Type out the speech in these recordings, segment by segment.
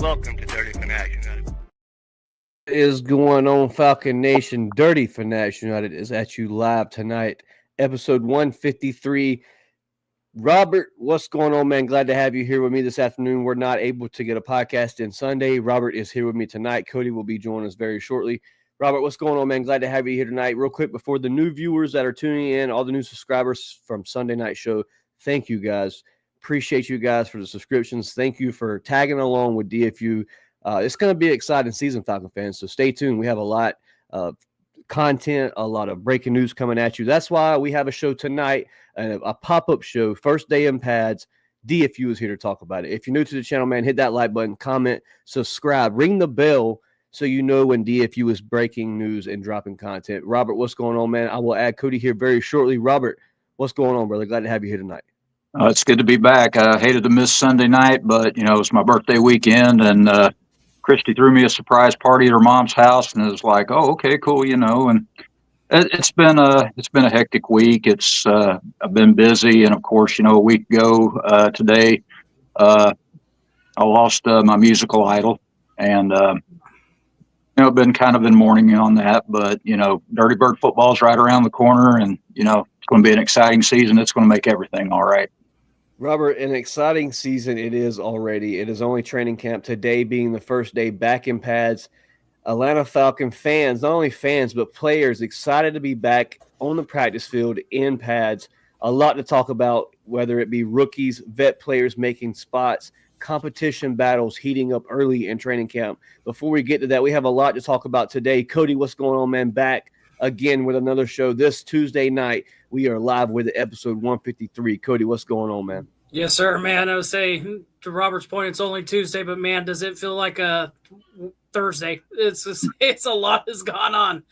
Welcome to Dirty Fanatics United. Is going on, Falcon Nation? Dirty Fanatics United is at you live tonight, episode 153. Robert, what's going on, man? Glad to have you here with me this afternoon. We're not able to get a podcast in Sunday. Robert is here with me tonight. Cody will be joining us very shortly. Robert, what's going on, man? Glad to have you here tonight. Real quick, before the new viewers that are tuning in, all the new subscribers from Sunday Night Show, thank you guys. Appreciate you guys for the subscriptions. Thank you for tagging along with DFU. It's going to be an exciting season, Falcon fans, so stay tuned. We have a lot of content, a lot of breaking news coming at you. That's why we have a show tonight, a pop-up show, First Day in Pads. DFU is here to talk about it. If you're new to the channel, man, hit that like button, comment, subscribe, ring the bell so you know when DFU is breaking news and dropping content. Robert, what's going on, man? I will add Cody here very shortly. Robert, what's going on, brother? Glad to have you here tonight. It's good to be back. I hated to miss Sunday night, but, it was my birthday weekend, and Christy threw me a surprise party at her mom's house, and it was like, oh, okay, cool, and it's been a hectic week. I've been busy, and of course, a week ago today, I lost my musical idol, and I've been kind of in mourning on that, but Dirty Bird football is right around the corner, and it's going to be an exciting season. It's going to make everything all right. Robert, an exciting season it is already. It is only training camp today being the first day back in pads. Atlanta Falcon fans, not only fans, but players excited to be back on the practice field in pads. A lot to talk about, whether it be rookies, vet players making spots, competition battles heating up early in training camp. Before we get to that, we have a lot to talk about today. Cody, what's going on, man? Back again with another show this Tuesday night. We are live with episode 153. Cody, what's going on, man? Yes, sir, man. I would say, to Robert's point, it's only Tuesday, but, man, does it feel like a Thursday. It's a lot has gone on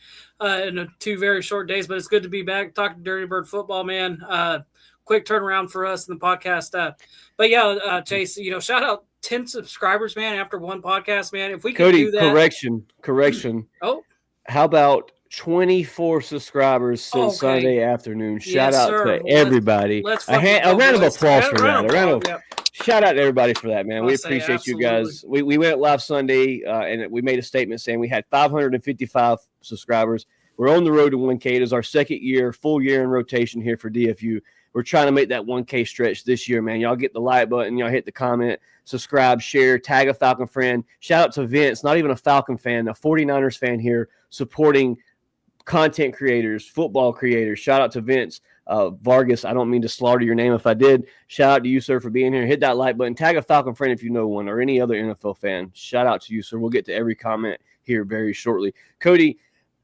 in 2 very short days, but it's good to be back talking Dirty Bird football, man. Quick turnaround for us in the podcast. But, yeah, Chase, shout out 10 subscribers, man, after one podcast, man. If we could do that. Cody, correction. Oh. How about 24 subscribers since Sunday afternoon? Shout out to everybody. A round of applause for that. Shout out to everybody for that, man. We appreciate you guys. We went live Sunday, and we made a statement saying we had 555 subscribers. We're on the road to 1K. It is our second year, full year in rotation here for DFU. We're trying to make that 1K stretch this year, man. Y'all get the like button. Y'all hit the comment, subscribe, share, tag a Falcon friend. Shout out to Vince, not even a Falcon fan, a 49ers fan here supporting content creators, football creators. Shout out to Vince Vargas. I don't mean to slaughter your name if I did. Shout out to you, sir, for being here. Hit that like button. Tag a Falcon friend if you know one, or any other NFL fan. Shout out to you, sir. We'll get to every comment here very shortly. Cody,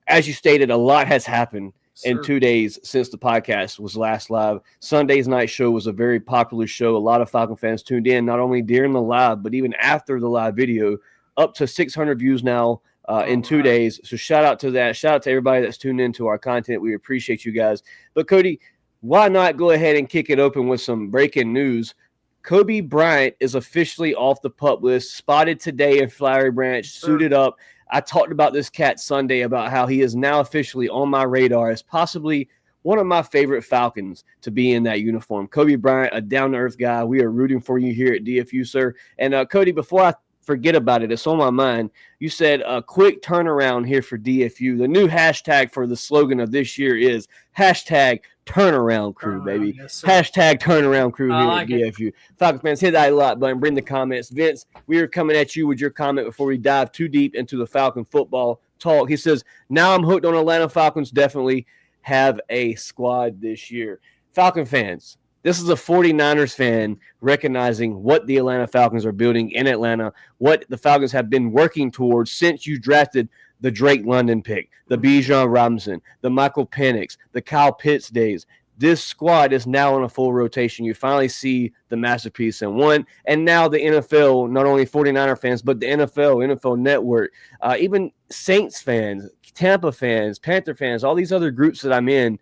as you stated, a lot has happened in 2 days since the podcast was last live. Sunday's night show was a very popular show. A lot of Falcon fans tuned in, not only during the live, but even after the live video. Up to 600 views now in 2 days. So shout out to that. Shout out to everybody that's tuned into our content. We appreciate you guys. But Cody, why not go ahead and kick it open with some breaking news? Kobe Bryant is officially off the PUP list, spotted today in Flowery Branch, suited up. I talked about this cat Sunday about how he is now officially on my radar as possibly one of my favorite Falcons to be in that uniform. Kobe Bryant, a down-to-earth guy. We are rooting for you here at DFU, sir. And Cody, before I forget about it, it's on my mind. You said a quick turnaround here for DFU. The new hashtag for the slogan of this year is hashtag turnaround crew, baby. Yes, hashtag turnaround crew here at DFU. Falcon fans, hit that like button, bring the comments. Vince, we are coming at you with your comment before we dive too deep into the Falcon football talk. He says, now I'm hooked on Atlanta Falcons. Definitely have a squad this year. Falcon fans, This is a 49ers fan recognizing what the Atlanta Falcons are building in Atlanta, what the Falcons have been working towards since you drafted the Drake London pick, the Bijan Robinson, the Michael Penix, the Kyle Pitts days. This squad is now on a full rotation. You finally see the masterpiece in one. And now the NFL, not only 49er fans, but the NFL Network, even Saints fans, Tampa fans, Panther fans, all these other groups that I'm in,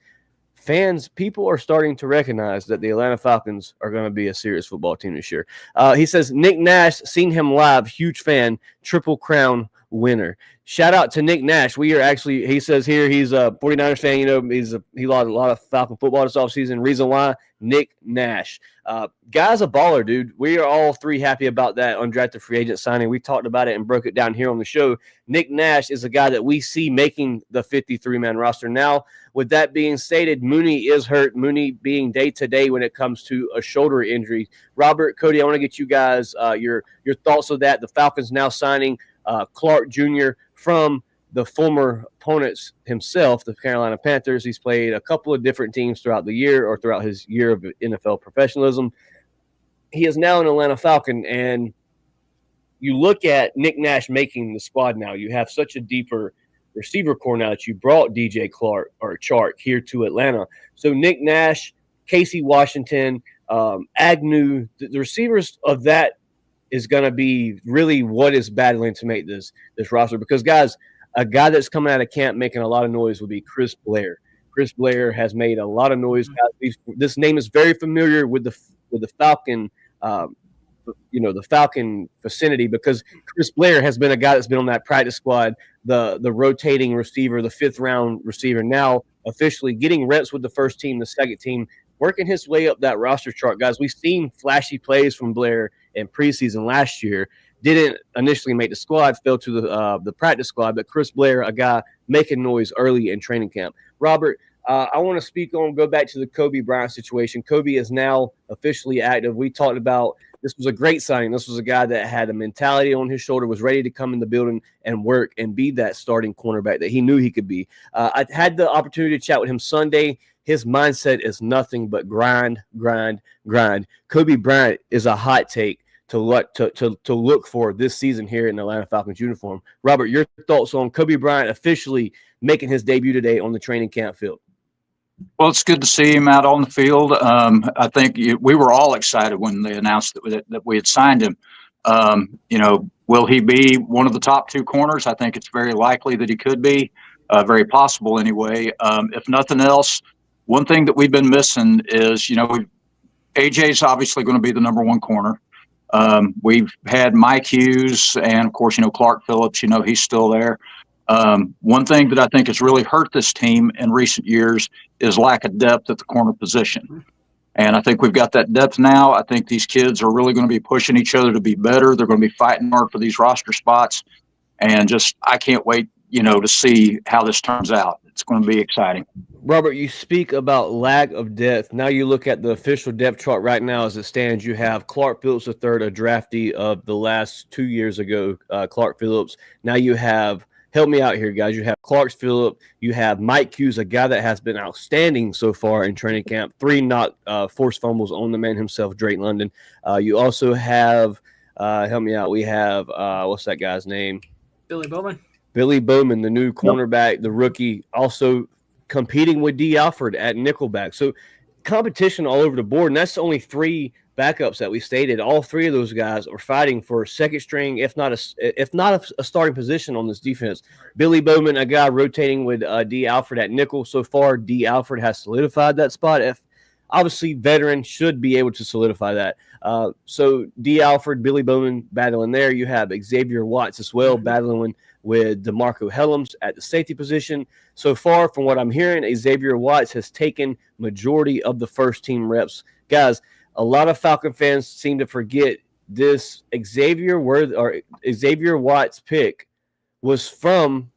people are starting to recognize that the Atlanta Falcons are going to be a serious football team this year. He says, Nick Nash, seen him live, huge fan, Triple Crown winner. Shout out to Nick Nash. We are actually, he says here, he's a 49ers fan. You know, he lost a lot of Falcon football this offseason. Reason why? Nick Nash. Guy's a baller, dude. We are all three happy about that undrafted free agent signing. We talked about it and broke it down here on the show. Nick Nash is a guy that we see making the 53-man roster. Now, with that being stated, Mooney is hurt. Mooney being day-to-day when it comes to a shoulder injury. Robert, Cody, I want to get you guys your thoughts of that. The Falcons now signing Clark Jr. from the former opponents himself, the Carolina Panthers. He's played a couple of different teams throughout the year or throughout his year of NFL professionalism. He is now an Atlanta Falcon, and you look at Nick Nash making the squad now. You have such a deeper receiver core now that you brought DJ Clark or Chark here to Atlanta. So Nick Nash, Casey Washington, Agnew, the receivers of that is going to be really what is battling to make this roster. Because, guys, a guy that's coming out of camp making a lot of noise would be Chris Blair. Chris Blair has made a lot of noise. This name is very familiar with the Falcon, the Falcon vicinity, because Chris Blair has been a guy that's been on that practice squad, the rotating receiver, the 5th-round receiver, now officially getting reps with the first team, the second team, working his way up that roster chart. Guys, we've seen flashy plays from Blair in preseason last year. Didn't initially make the squad, fell to the practice squad, but Chris Blair, a guy making noise early in training camp. Robert, I want to go back to the Kobe Bryant situation. Kobe is now officially active. We talked about this was a great signing. This was a guy that had a mentality on his shoulder, was ready to come in the building and work and be that starting cornerback that he knew he could be. I had the opportunity to chat with him Sunday. His mindset is nothing but grind, grind, grind. Kobe Bryant is a hot take to look for this season here in the Atlanta Falcons uniform. Robert, your thoughts on Kobe Bryant officially making his debut today on the training camp field? Well, it's good to see him out on the field. I think we were all excited when they announced that we had signed him. Will he be one of the top 2 corners? I think it's very likely that he could be, very possible anyway. If nothing else, one thing that we've been missing is, AJ's obviously going to be the number 1 corner. We've had Mike Hughes and, of course, Clark Phillips, he's still there. One thing that I think has really hurt this team in recent years is lack of depth at the corner position. And I think we've got that depth now. I think these kids are really going to be pushing each other to be better. They're going to be fighting hard for these roster spots. And I can't wait, to see how this turns out. It's going to be exciting. Robert, you speak about lack of depth. Now you look at the official depth chart right now as it stands. You have Clark Phillips III, a draftee of the last 2 years ago, Clark Phillips. Now you have, help me out here, guys. You have Clark Phillips. You have Mike Hughes, a guy that has been outstanding so far in training camp. 3 not forced fumbles on the man himself, Drake London. You also have, help me out, we have, what's that guy's name? Billy Bowman, the new cornerback, the rookie, also competing with D. Alford at nickelback. So competition all over the board, and that's only 3 backups that we stated. All 3 of those guys are fighting for second string, if not a starting position on this defense. Billy Bowman, a guy rotating with D. Alford at nickel. So far, D. Alford has solidified that spot. Obviously, veteran should be able to solidify that. So D. Alford, Billy Bowman battling there. You have Xavier Watts as well battling with DeMarco Helms at the safety position. So far, from what I'm hearing, Xavier Watts has taken majority of the first team reps. Guys, a lot of Falcon fans seem to forget this Xavier Watts pick was from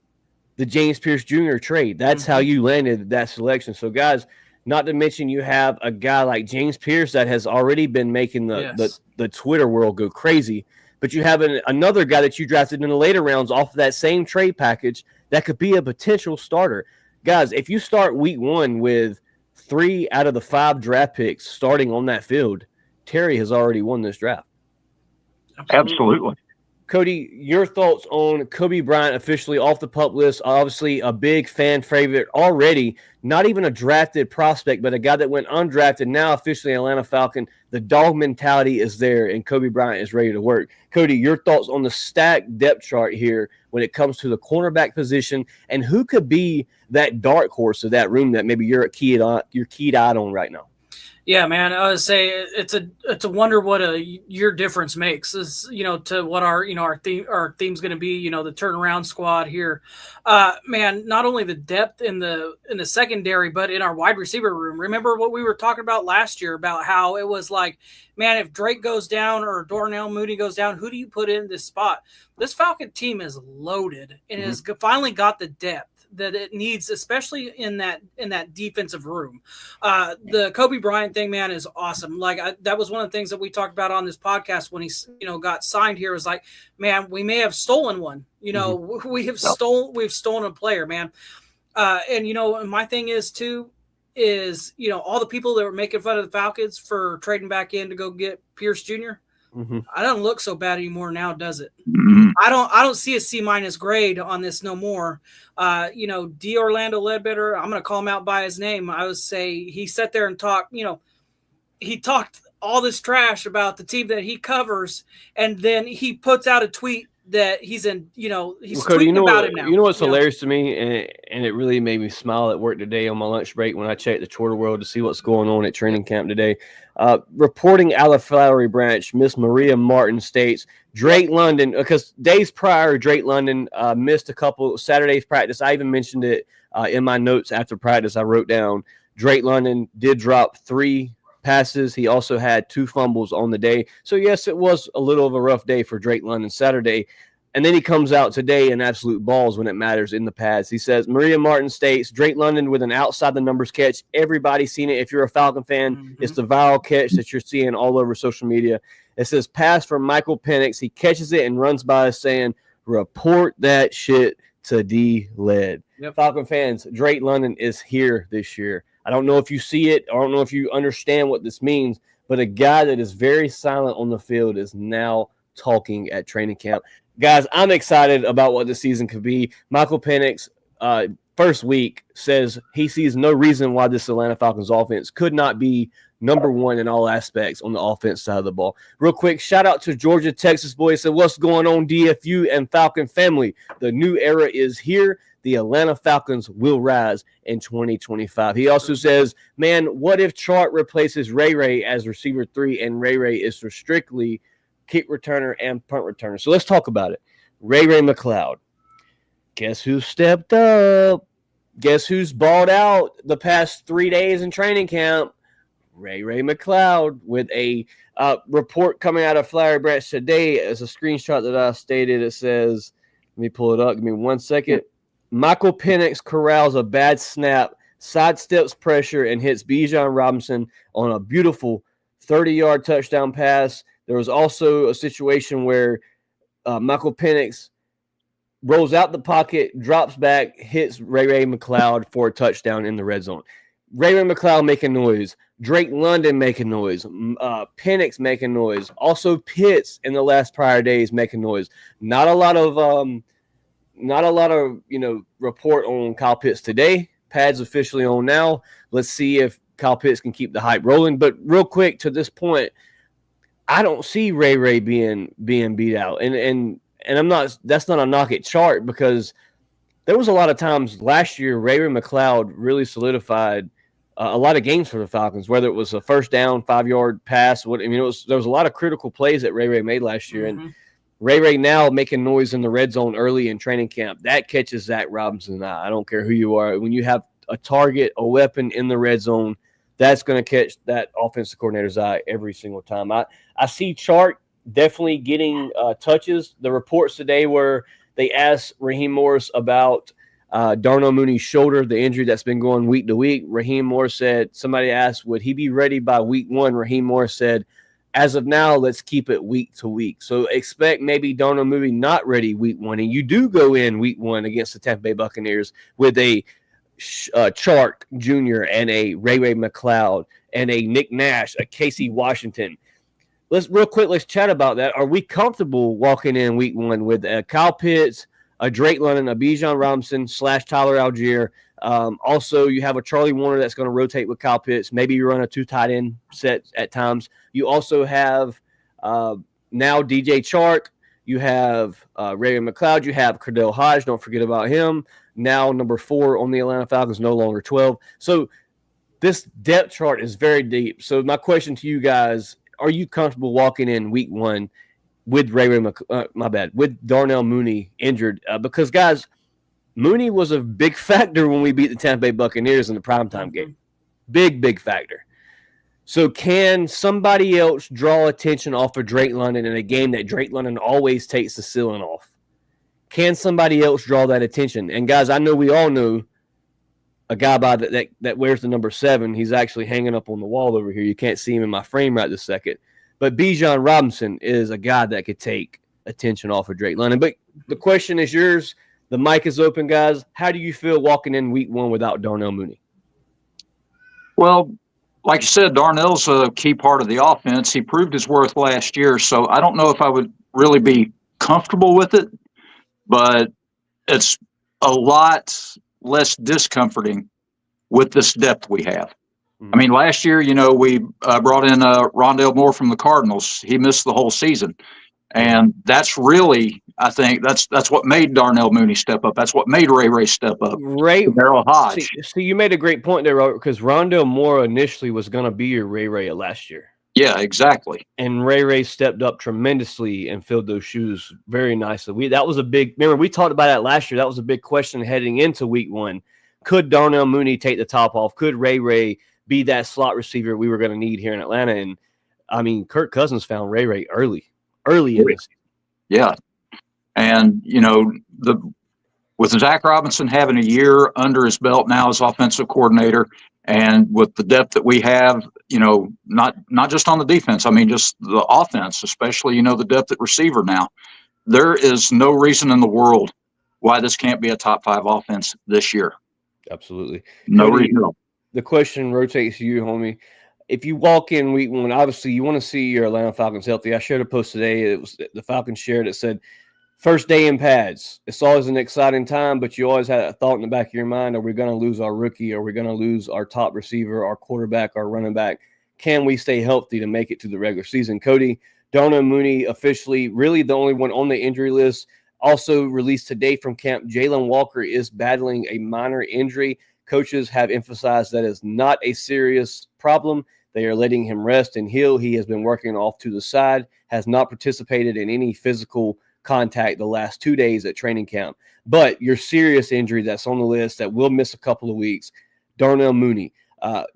the James Pierce Jr. trade. That's how you landed that selection. So, guys, not to mention you have a guy like James Pierce that has already been making the Twitter world go crazy. But you have another guy that you drafted in the later rounds off of that same trade package that could be a potential starter. Guys, if you start week 1 with 3 out of the 5 draft picks starting on that field, Terry has already won this draft. Absolutely. Cody, your thoughts on Kobe Bryant officially off the PUP list? Obviously, a big fan favorite already. Not even a drafted prospect, but a guy that went undrafted, now officially Atlanta Falcon. The dog mentality is there, and Kobe Bryant is ready to work. Cody, your thoughts on the stacked depth chart here when it comes to the cornerback position, and who could be that dark horse of that room that maybe you're keyed eyed on right now? Yeah, man. I would say it's a wonder what a year difference makes. Is to what our theme's going to be. The turnaround squad here, man. Not only the depth in the secondary, but in our wide receiver room. Remember what we were talking about last year about how it was like, man, if Drake goes down or Darnell Mooney goes down, who do you put in this spot? This Falcon team is loaded and has finally got the depth that it needs, especially in that defensive room. The Kobe Bryant thing, man, is awesome. Like that was one of the things that we talked about on this podcast when he, got signed here. Was like, man, we may have stolen one. We've stolen a player, man. And my thing is too, is all the people that were making fun of the Falcons for trading back in to go get Pierce Jr. I don't look so bad anymore now, does it? I don't see a C- grade on this no more. D. Orlando Ledbetter, I'm going to call him out by his name. I would say he sat there and talked, he talked all this trash about the team that he covers, and then he puts out a tweet that he's in, he's Cody, tweeting about it now. You know what's hilarious to me, and it really made me smile at work today on my lunch break when I checked the Twitter world to see what's going on at training camp today. Reporting out of Flowery branch, Miss Maria Martin states Drake London, because days prior, Drake London missed a couple Saturdays practice. I even mentioned it in my notes after practice. I wrote down Drake London did drop 3 passes. He also had 2 fumbles on the day. So, yes, it was a little of a rough day for Drake London Saturday. And then he comes out today in absolute balls when it matters in the pads. He says, Maria Martin states, Drake London with an outside-the-numbers catch. Everybody's seen it. If you're a Falcon fan, it's the viral catch that you're seeing all over social media. It says, pass from Michael Penix. He catches it and runs by us saying, report that shit to D-Led. Yep. Falcon fans, Drake London is here this year. I don't know if you see it. I don't know if you understand what this means, but a guy that is very silent on the field is now talking at training camp. Guys, I'm excited about what the season could be. Michael Penix, first week, says he sees no reason why this Atlanta Falcons offense could not be number one in all aspects on the offense side of the ball. Real quick, shout out to Georgia, Texas boy. Said, what's going on, DFU and Falcon family? The new era is here. The Atlanta Falcons will rise in 2025. He also says, man, what if Chart replaces Ray Ray as receiver 3 and Ray Ray is for strictly kick returner and punt returner? So let's talk about it. Ray McLeod. Guess who stepped up? Guess who's balled out the past 3 days in training camp? Ray McLeod, with a report coming out of Flowery Branch today as a screenshot that I stated. It says, let me pull it up. Give me 1 second. Michael Penix corrals a bad snap, sidesteps pressure, and hits Bijan Robinson on a beautiful 30-yard touchdown pass. There was also a situation where Michael Penix rolls out the pocket, drops back, hits Ray McLeod for a touchdown in the red zone. Ray McLeod making noise. Drake London making noise. Penix making noise. Also Pitts in the last prior days making noise. Not a lot of report on Kyle Pitts today. Pad's officially on now. Let's see if Kyle Pitts can keep the hype rolling. But real quick, to this point, I don't see Ray being beat out. And I'm not, that's not a knock at Chart, because there was a lot of times last year Ray McLeod really solidified a lot of games for the Falcons, whether it was a first down, 5-yard pass. There was a lot of critical plays that Ray made last year. And Ray now making noise in the red zone early in training camp, that catches Zach Robinson's eye. I don't care who you are. When you have a target, a weapon in the red zone, that's going to catch that offensive coordinator's eye every single time. I see Chart definitely getting touches. The reports today were they asked Raheem Morris about Darnell Mooney's shoulder, the injury that's been going week to week. Raheem Morris said, somebody asked, would he be ready by week 1? Raheem Morris said, as of now, let's keep it week to week. So expect maybe Darnell Mooney not ready week 1. And you do go in week 1 against the Tampa Bay Buccaneers with a Chark Jr. and a Ray McLeod and a Nick Nash, a Casey Washington. Let's chat about that. Are we comfortable walking in week one with Kyle Pitts, a Drake London, a Bijan Robinson / Tyler Algier? Also, you have a Charlie Warner that's going to rotate with Kyle Pitts. Maybe you run a 2 tight end set at times. You also have now DJ Chark. You have Ray McLeod. You have Cordell Hodge. Don't forget about him. Now number 4 on the Atlanta Falcons, no longer 12. So this depth chart is very deep. So my question to you guys, are you comfortable walking in week one with with Darnell Mooney injured? Because, guys, Mooney was a big factor when we beat the Tampa Bay Buccaneers in the primetime game. Big factor. So can somebody else draw attention off of Drake London in a game that Drake London always takes the ceiling off? Can somebody else draw that attention? And, guys, I know we all know a guy by that wears the number 7. He's actually hanging up on the wall over here. You can't see him in my frame right this second. But Bijan Robinson is a guy that could take attention off of Drake London. But the question is yours. The mic is open, guys. How do you feel walking in week one without Darnell Mooney? Well, like you said, Darnell's a key part of the offense. He proved his worth last year, so I don't know if I would really be comfortable with it, but it's a lot less discomforting with this depth we have. I mean, last year, we brought in Rondale Moore from the Cardinals. He missed the whole season. And that's really, I think, that's what made Darnell Mooney step up. That's what made Ray step up. Darrell Hodge. See, you made a great point there, Robert, because Rondale Moore initially was going to be your Ray last year. Yeah, exactly. And Ray stepped up tremendously and filled those shoes very nicely. That was a big – remember, we talked about that last year. That was a big question heading into week one. Could Darnell Mooney take the top off? Could Ray be that slot receiver we were going to need here in Atlanta? And, I mean, Kirk Cousins found Ray early in this. Yeah. And, with Zach Robinson having a year under his belt now as offensive coordinator, and with the depth that we have, not just on the defense, I mean, just the offense, especially, the depth at receiver now, there is no reason in the world why this can't be a top 5 offense this year. Absolutely. No reason. The question rotates to you, homie. If you walk in week one, obviously you want to see your Atlanta Falcons healthy. I shared a post today. It was the Falcons shared. It said, first day in pads. It's always an exciting time, but you always had a thought in the back of your mind, are we going to lose our rookie? Are we going to lose our top receiver, our quarterback, our running back? Can we stay healthy to make it to the regular season? Cody, Darnell Mooney officially really the only one on the injury list. Also released today from camp, Jalen Walker is battling a minor injury. Coaches have emphasized that is not a serious problem. They are letting him rest and heal. He has been working off to the side, has not participated in any physical contact the last 2 days at training camp. But your serious injury that's on the list that will miss a couple of weeks, Darnell Mooney.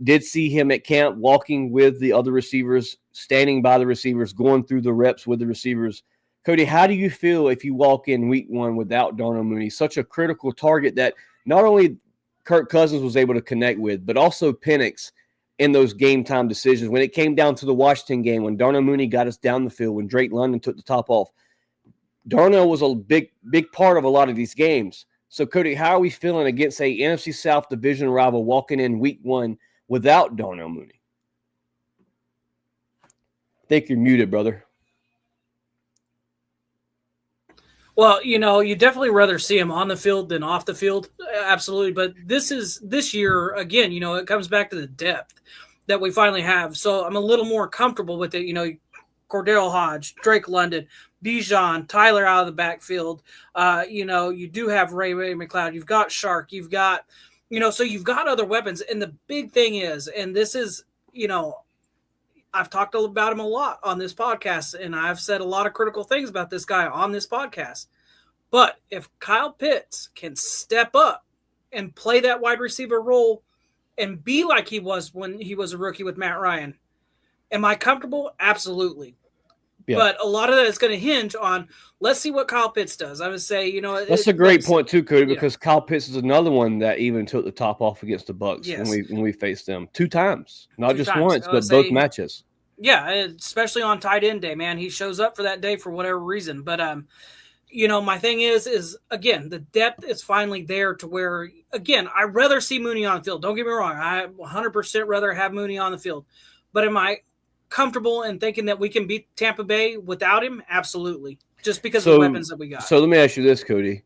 Did see him at camp walking with the other receivers, standing by the receivers, going through the reps with the receivers. Cody, how do you feel if you walk in week one without Darnell Mooney, such a critical target that not only Kirk Cousins was able to connect with, but also Penix in those game time decisions. When it came down to the Washington game, when Darnell Mooney got us down the field, when Drake London took the top off, Darnell was a big part of a lot of these games. So, Cody, how are we feeling against a NFC South division rival walking in week one without Darnell Mooney? I think you're muted, brother. Well, you definitely rather see him on the field than off the field. Absolutely. But this year, again, it comes back to the depth that we finally have. So I'm a little more comfortable with it. Cordell Hodge, Drake London, Bijan, Tyler out of the backfield. You do have Ray McLeod. You've got Shark. You've got, so you've got other weapons. And the big thing is, and this is, I've talked about him a lot on this podcast, and I've said a lot of critical things about this guy on this podcast. But if Kyle Pitts can step up and play that wide receiver role and be like he was when he was a rookie with Matt Ryan, am I comfortable? Absolutely. Yeah. But a lot of that is going to hinge on, let's see what Kyle Pitts does. I would say, that's a great point too, Cody, because Kyle Pitts is another one that even took the top off against the Bucs when we faced them 2 times, not just once, but both matches. Yeah, especially on tight end day, man. He shows up for that day for whatever reason. But my thing is again, the depth is finally there to where, again, I'd rather see Mooney on the field. Don't get me wrong. I 100% rather have Mooney on the field. But am I comfortable in thinking that we can beat Tampa Bay without him? Absolutely. Just because of the weapons that we got. So let me ask you this, Cody.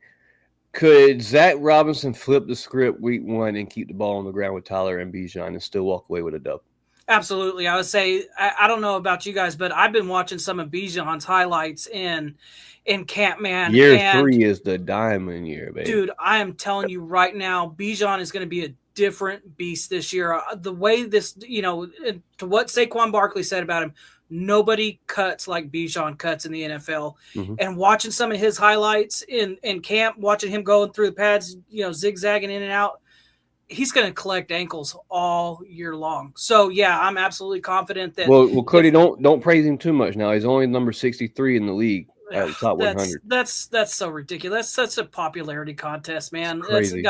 Could Zach Robinson flip the script week 1 and keep the ball on the ground with Tyler and Bijan and still walk away with a dub? Absolutely. I would say, I don't know about you guys, but I've been watching some of Bijan's highlights in camp, man. Year 3 is the diamond year, baby. Dude, I am telling you right now, Bijan is going to be a different beast this year. The way this, to what Saquon Barkley said about him, nobody cuts like Bijan cuts in the NFL. Mm-hmm. And watching some of his highlights in camp, watching him going through the pads, zigzagging in and out, he's going to collect ankles all year long. So yeah, I'm absolutely confident that. Well, Cody, don't praise him too much now. He's only number 63 in the league. Top 100. That's so ridiculous. That's such a popularity contest, man. It's crazy.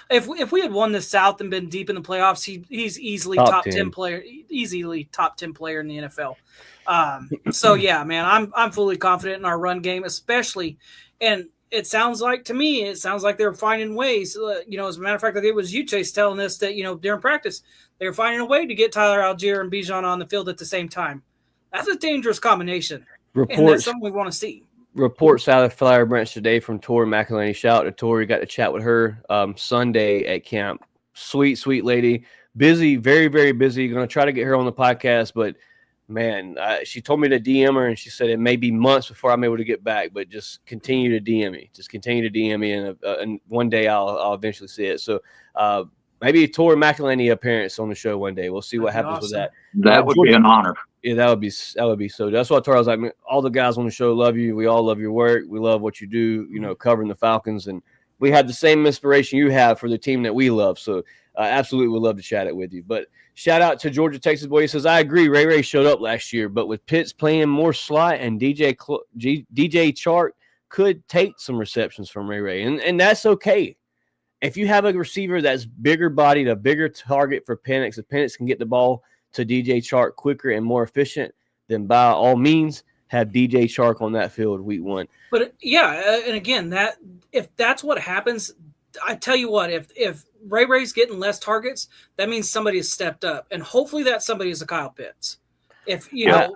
If we had won the South and been deep in the playoffs, he's easily top 10 player, easily top 10 player in the NFL. So yeah, man, I'm fully confident in our run game, especially, and it sounds like they're finding ways. As a matter of fact, I think it was you, Chase, telling us that during practice they were finding a way to get Tyler Algier and Bijan on the field at the same time. That's a dangerous combination. And that's something we want to see. Reports out of Flowery Branch today from Tori McElhaney. Shout out to Tori. Got to chat with her Sunday at camp. Sweet, sweet lady. Busy, very, very busy. Going to try to get her on the podcast, but man, she told me to DM her, and she said it may be months before I'm able to get back, but just continue to DM me. Just continue to DM me, and one day I'll eventually see it. So maybe a Tori McElhaney appearance on the show one day. We'll see what happens with that. That would be an honor. Yeah, that would be so. That's what I told her. I was like, all the guys on the show love you. We all love your work. We love what you do, covering the Falcons. And we have the same inspiration you have for the team that we love. So absolutely would love to chat it with you. But shout out to Georgia, Texas boy. He says, I agree. Ray showed up last year, but with Pitts playing more slot and DJ Chark could take some receptions from Ray. And that's okay. If you have a receiver that's bigger bodied, a bigger target for Penix, if Penix can get the ball to DJ Chark quicker and more efficient, then by all means have DJ Chark on that field week 1. But yeah, and again, that if that's what happens, I tell you what, if Ray's getting less targets, that means somebody has stepped up, and hopefully that somebody is a Kyle Pitts. If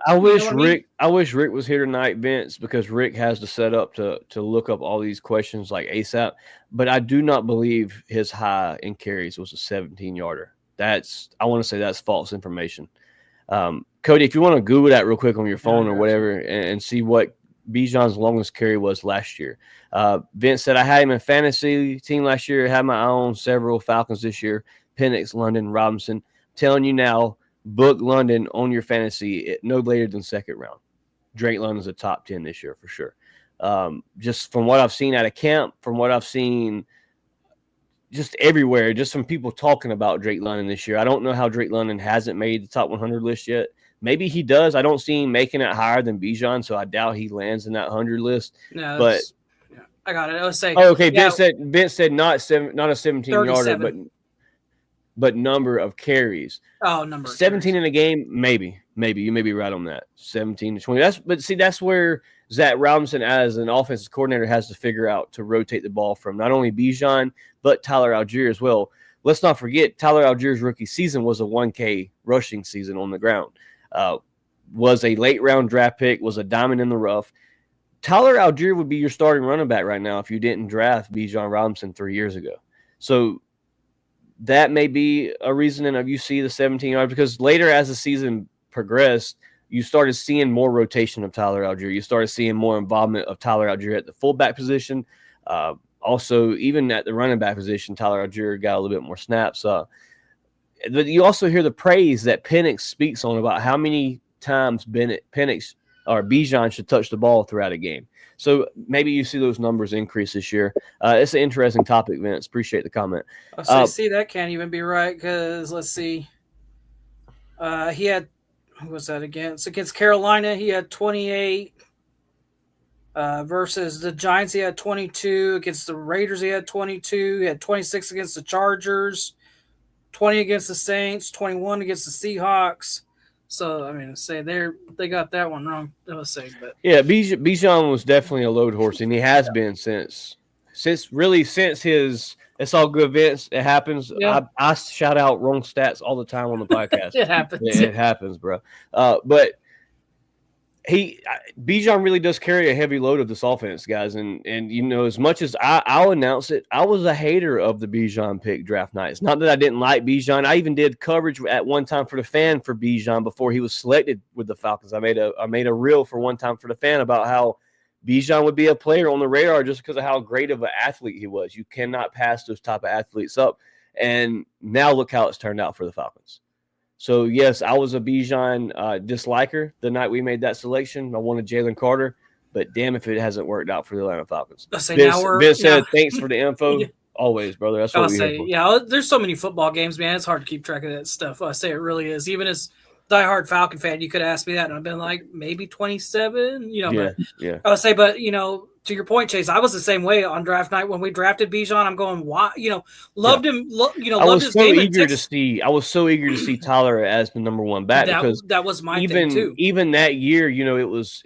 I wish Rick was here tonight, Vince, because Rick has the setup to look up all these questions like ASAP. But I do not believe his high in carries was a 17-yarder. I want to say that's false information. Cody, if you want to Google that real quick on your phone or whatever and see what Bijan's longest carry was last year. Vince said, I had him in fantasy team last year. I had my own several Falcons this year. Penix, London, Robinson. I'm telling you now, book London on your fantasy no later than second round. Drake London's a top 10 this year for sure. Just from what I've seen out of camp, from what I've seen just everywhere, just some people talking about Drake London this year. I don't know how Drake London hasn't made the top 100 list yet. Maybe he does. I don't see him making it higher than Bijan, so I doubt he lands in that 100 list. No, but I got it. I was saying. Oh, okay. Yeah, Vince said not a 17-yarder, but number of carries. Oh, number 17 in a game, maybe you may be right on that. 17 to 20. That's where Zach Robinson as an offensive coordinator has to figure out to rotate the ball from not only Bijan but Tyler Algier as well. Let's not forget Tyler Algier's rookie season was a 1K rushing season on the ground. Was a late round draft pick, was a diamond in the rough. Tyler Algier would be your starting running back right now if you didn't draft Bijan Robinson 3 years ago. So that may be a reason of you see the 17 yards, because later as the season progressed, you started seeing more rotation of Tyler Algier. You started seeing more involvement of Tyler Algier at the fullback position. Also, even at the running back position, Tyler Algier got a little bit more snaps. But you also hear the praise that Penix speaks on about how many times Penix or Bijan should touch the ball throughout a game. So maybe you see those numbers increase this year. It's an interesting topic, Vince. Appreciate the comment. See, that can't even be right because let's see. He had, who was that against? Against Carolina, he had 28. Versus the Giants, he had 22. Against the Raiders, he had 22. He had 26 against the Chargers, 20 against the Saints, 21 against the Seahawks. So I mean, say they got that one wrong. Let's say, but yeah, Bijan was definitely a load horse, and he has been since his. It's all good, Vince. It happens. Yeah. I shout out wrong stats all the time on the podcast. It happens. It happens, bro. But Bijan really does carry a heavy load of this offense, guys. And as much as I'll announce it, I was a hater of the Bijan pick draft night. It's not that I didn't like Bijan. I even did coverage at one time for the fan for Bijan before he was selected with the Falcons. I made a reel for one time for the fan about how Bijan would be a player on the radar just because of how great of an athlete he was. You cannot pass those type of athletes up. And now look how it's turned out for the Falcons. So, yes, I was a Bijan disliker the night we made that selection. I wanted Jalen Carter, but damn if it hasn't worked out for the Atlanta Falcons. Vince said, thanks for the info. Always, brother. That's what we hear. Yeah, there's so many football games, man. It's hard to keep track of that stuff. I say it really is. Even as diehard Falcon fan, you could ask me that, and I've been like, maybe 27. Yeah. I would say, but to your point, Chase, I was the same way on draft night when we drafted Bijan. I'm going, why? Loved him. Loved his game. I was so eager to see Tyler as the number one back because that was my thing too. Even that year, it was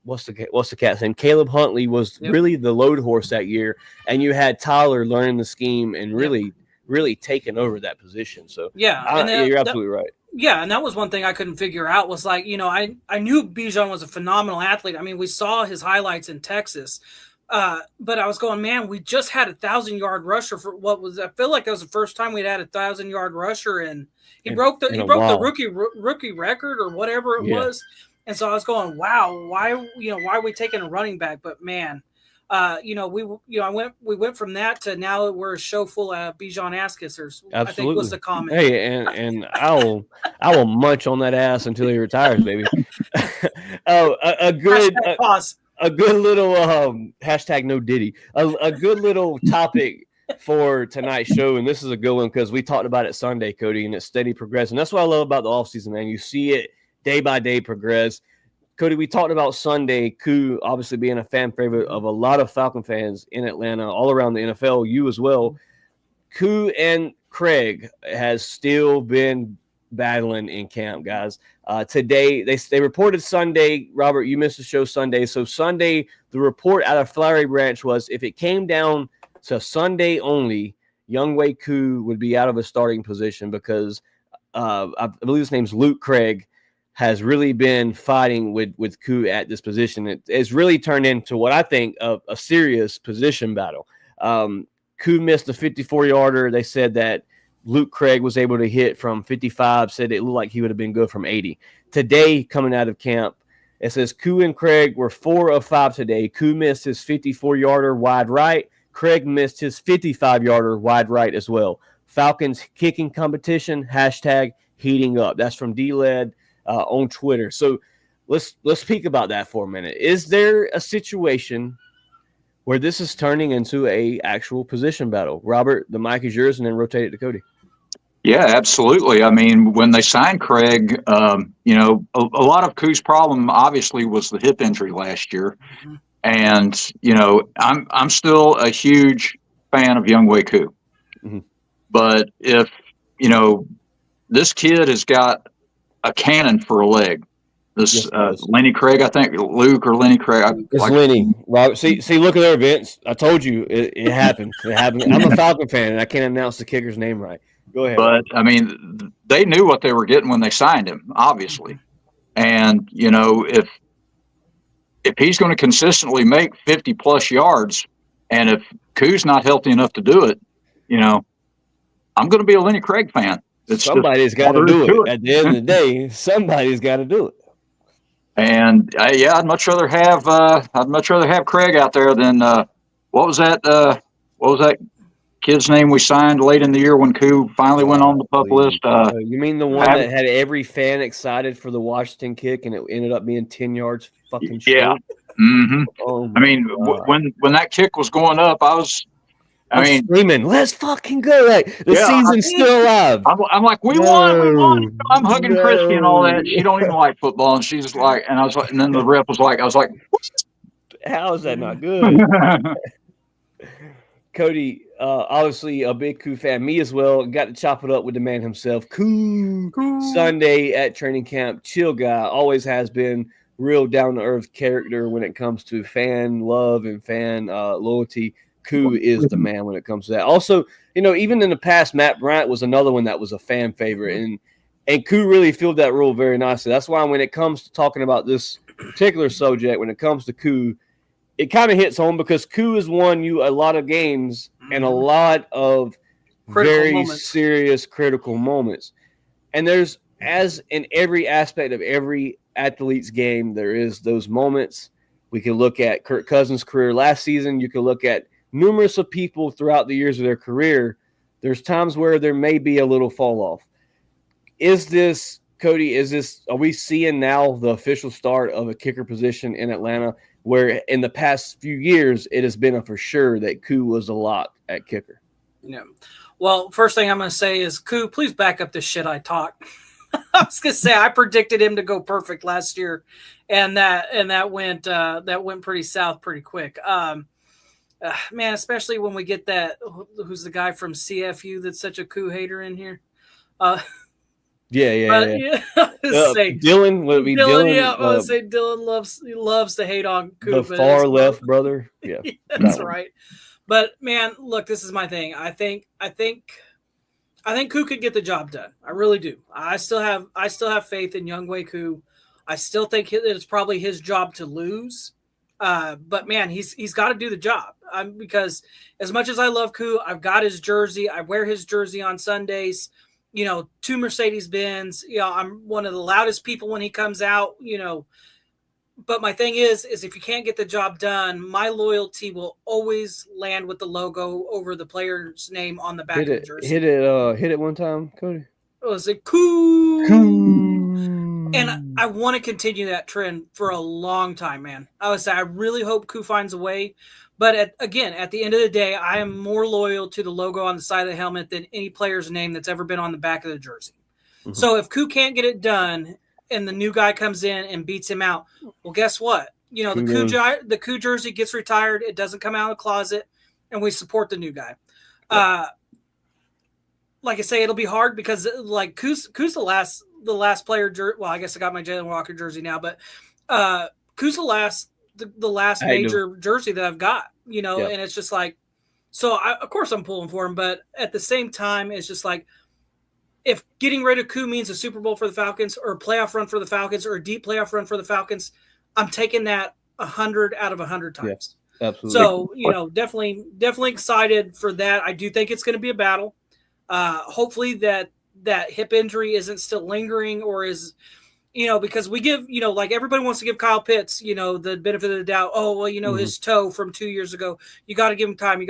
what's the cat's name? Caleb Huntley was really the load horse that year, and you had Tyler learning the scheme and really taking over that position. So you're absolutely right. Yeah, and that was one thing I couldn't figure out was like, I knew Bijan was a phenomenal athlete. I mean, we saw his highlights in Texas, but I was going, man, we just had 1,000-yard rusher for I feel like that was the first time we'd had 1,000-yard rusher, and he broke the rookie record or whatever it was. And so I was going, wow, why are we taking a running back? But man, we went from that to now we're a show full of Bijan ass kissers. Absolutely. I think was the comment. Hey, and I will munch on that ass until he retires, baby. A good little hashtag no Diddy. A good little topic for tonight's show, and this is a good one because we talked about it Sunday, Cody, and it's steady progressing. That's what I love about the offseason, man. You see it day by day progress. Cody, we talked about Sunday, Koo obviously being a fan favorite of a lot of Falcon fans in Atlanta, all around the NFL, you as well. Koo and Craig has still been battling in camp, guys. Today, they reported Sunday. Robert, you missed the show Sunday. So Sunday, the report out of Flowery Branch was if it came down to Sunday only, Younghoe Koo would be out of a starting position because I believe his name's Luke Craig has really been fighting with Koo at this position. It's really turned into what I think of a serious position battle. Koo missed a 54-yarder. They said that Luke Craig was able to hit from 55, said it looked like he would have been good from 80. Today, coming out of camp, it says Koo and Craig were 4 of 5 today. Koo missed his 54-yarder wide right. Craig missed his 55-yarder wide right as well. Falcons kicking competition, hashtag heating up. That's from D-Led on Twitter. So let's speak about that for a minute. Is there a situation where this is turning into a actual position battle? Robert, the mic is yours, and then rotate it to Cody. Yeah, absolutely. I mean, when they signed Craig, a lot of Koo's problem obviously was the hip injury last year. Mm-hmm. And, I'm still a huge fan of Younghoe Koo. Mm-hmm. But if, this kid has got a cannon for a leg. This Lenny Craig, I think Luke or Lenny Craig. It's Lenny. Robert, see, look at there, Vince. I told you it happened. It happened. I'm a Falcon fan, and I can't announce the kicker's name right. Go ahead. But I mean, they knew what they were getting when they signed him, obviously. And if he's going to consistently make 50+ yards, and if Koo's not healthy enough to do it, I'm going to be a Lenny Craig fan. Somebody's got to do it. At the end of the day, somebody's got to do it. And I'd much rather have Craig out there than what was that kid's name we signed late in the year when Koo finally went on the pup list? You mean the one that had every fan excited for the Washington kick, and it ended up being 10 yards fucking short? Yeah. Mm-hmm. Oh, I mean, when that kick was going up, I mean, screaming, let's fucking go. Like, the season's still alive. I'm like, we won. I'm hugging Christy and all that. She don't even like football. And she's like, and I was like, and then the rep was like, I was like, what? How is that not good? Cody, obviously a big Koo fan. Me as well. Got to chop it up with the man himself. Koo. Sunday at training camp. Chill guy. Always has been. Real down-to-earth character when it comes to fan love and fan loyalty. Koo is the man when it comes to that. Also, even in the past, Matt Bryant was another one that was a fan favorite. And Koo really filled that role very nicely. That's why when it comes to talking about this particular subject, when it comes to Koo, it kind of hits home because Koo has won you a lot of games and a lot of very serious critical moments. And there's, as in every aspect of every athlete's game, there is those moments. We can look at Kirk Cousins' career last season. You can look at numerous of people throughout the years of their career. There's times where there may be a little fall off. Is this, Cody, are we seeing now the official start of a kicker position in Atlanta where in the past few years it has been a for sure that Koo was a lock at kicker? Yeah. Well, first thing I'm going to say is, Koo, please back up this shit I talk. I was going to say I predicted him to go perfect last year, and that went pretty south pretty quick. Man, especially when we get that, who's the guy from CFU that's such a Koo hater in here? Yeah. Say, Dylan, would it be Dylan? Yeah, I would say Dylan loves to hate on Koo. The far left brother. Yeah, that's right. But man, look, this is my thing. I think Koo could get the job done. I really do. I still have faith in Younghoe Koo. I still think it's probably his job to lose. But man, he's got to do the job. Because as much as I love Koo, I've got his jersey. I wear his jersey on Sundays. 2 Mercedes-Benz. I'm one of the loudest people when he comes out. But my thing is if you can't get the job done, my loyalty will always land with the logo over the player's name on the back of the jersey. Hit it one time, Cody. Was it Koo? And I want to continue that trend for a long time, man. I would say I really hope Koo finds a way. But at the end of the day, I am more loyal to the logo on the side of the helmet than any player's name that's ever been on the back of the jersey. Mm-hmm. So if Koo can't get it done and the new guy comes in and beats him out, well, guess what? The Koo jersey gets retired. It doesn't come out of the closet, and we support the new guy. Yep. Like I say, it'll be hard because like Koo's the last player. Well, I guess I got my Jalen Walker jersey now, but Koo's the last major jersey that I've got. Yep. And it's just like, so of course I'm pulling for him, but at the same time, it's just like, if getting rid of Koo means a Super Bowl for the Falcons or a playoff run for the Falcons or a deep playoff run for the Falcons, I'm taking that 100 out of 100 times. Yeah, absolutely. So, definitely excited for that. I do think it's going to be a battle. Hopefully that hip injury isn't still lingering or is, because we give, like everybody wants to give Kyle Pitts, the benefit of the doubt. Oh, well, his toe from 2 years ago, you got to give him time.